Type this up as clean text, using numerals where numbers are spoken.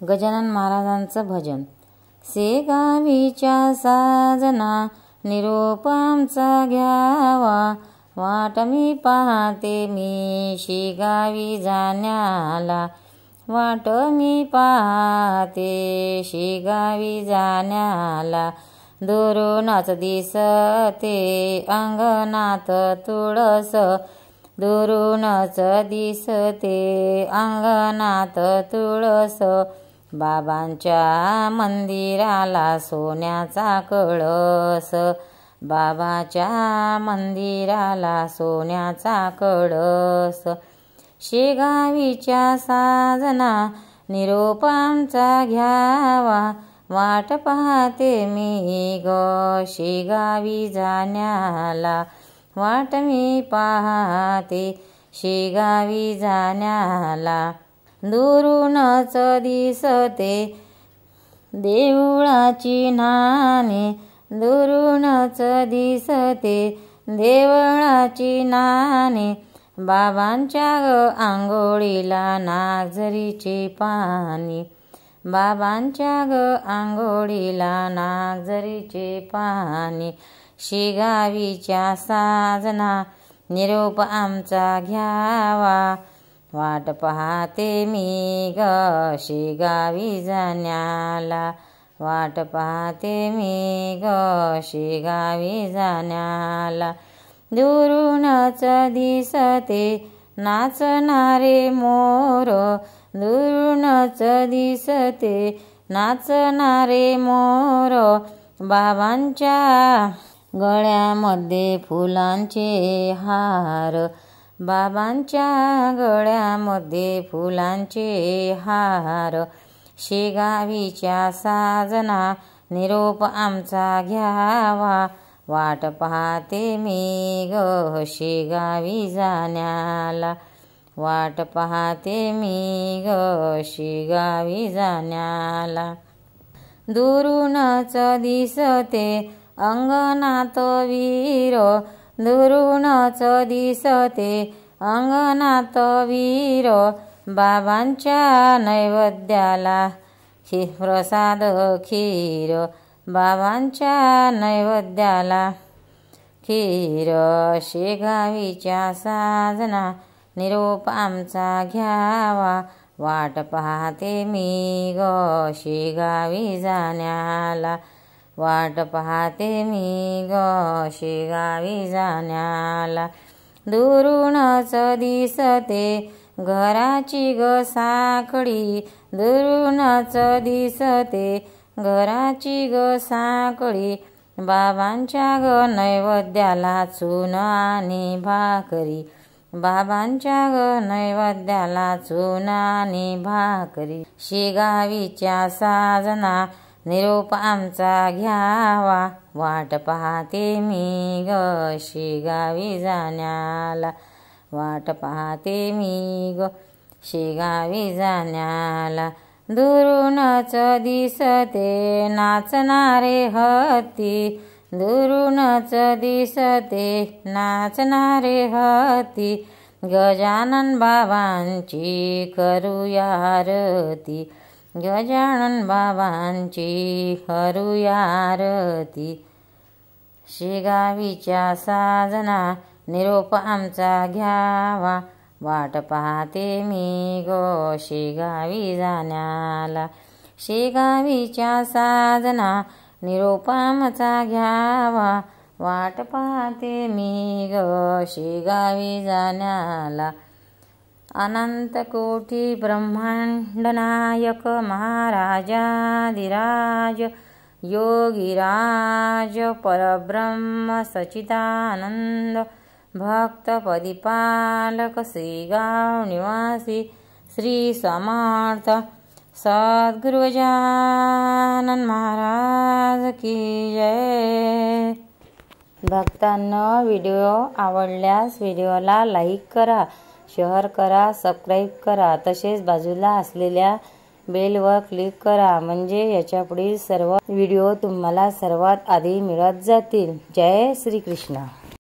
गजानन महाराजांचं भजन। शेगावीच्या साजना निरोप आमचा घ्यावा, वाट मी पाहते मी शेगावी जाण्याला, वाट मी पाहते शेगावी जाण्याला। दुरूनच दिसते अंगणात तुळस, दुरूनच दिसते अंगणात तुळस। बाबांच्या मंदिराला सोन्याचा कळस, बाबाच्या मंदिराला सोन्याचा कळस। शेगावीच्या साजना निरोप आमचा घ्यावा, वाट पाहते मी ग शेगावी जाण्याला, वाट मी पाहते शेगावी जाण्याला। दुरूनच दिसते देवळाची नाणे, दुरूनच दिसते देवळाची नाणे। बाबांच्या आंघोळीला नागझरीचे पाणी, बाबांच्या आंघोळीला नागझरीचे पाणी। शेगावीच्या साजना निरोप आमचा घ्यावा, वाट पाहते मी ग शेगावी जाण्याला, वाट पाहते मी ग शेगावी जाण्याला। दुरूनच दिसते नाचणारे मोर, दुरूनच दिसते नाचणारे मोर। बाबांच्या गळ्यामध्ये फुलांचे हार, बाबांच्या गळ्यामध्ये फुलांचे हार। शेगावीच्या साजना निरोप आमचा घ्यावा, वाट पाहते मी ग शेगावी जाण्याला, वाट पाहते मी ग शेगावी जाण्याला। दुरूनच दिसते अंगणात वीर, दुरूनच दिसते अंगणात वीर। बाबांच्या नैवेद्याला प्रसाद खीर, बाबांच्या नैवेद्याला खीर। शेगावीच्या साजना निरोप आमचा घ्यावा, वाट पाहते मी ग शेगावी जाण्याला, वाट पाहते मी ग शेगावी जाण्याला। दुरूनच दिसते घराची ग साखळी, दुरूनच दिसते घराची ग साखळी। बाबांच्या ग नैवेद्याला चून आणि भाकरी, बाबांच्या ग नैवेद्याला चून आणि भाकरी। शेगावीच्या साजना निरोप आमचा घ्यावा, वाट पाहते मी ग शेगावी जाण्याला, वाट पाहते मी ग शेगावी जाण्याला। दुरूनच दिसते नाचणारे हत्ती, दुरूनच दिसते नाचणारे हत्ती। गजानन बाबांची करूया आरती, गजानन बाबांची करूया आरती। शेगावीच्या साजना निरोप आमचा घ्यावा, वाट पाहते मी ग शेगावी जाण्याला। शेगावीच्या साजना निरोप आमचा घ्यावा, वाट पाहते मी ग शेगावी जाण्याला। अनंत कोटी ब्रह्मांड नायक महाराजाधिराज योगीराज परब्रह्म सच्चिदानंद भक्तपदीपालक शेगाव निवासी श्री समर्थ सद्गुरु गजानन महाराज की जय। भक्तांनो, व्हिडिओ आवडल्यास व्हिडिओला लाईक करा, शेअर करा, सबस्क्राईब करा, तसेच बाजूला असलेल्या बेलवर क्लिक करा, म्हणजे याच्या पुढील सर्व व्हिडिओ तुम्हाला सर्वात आधी मिळत जातील। जय श्री कृष्ण।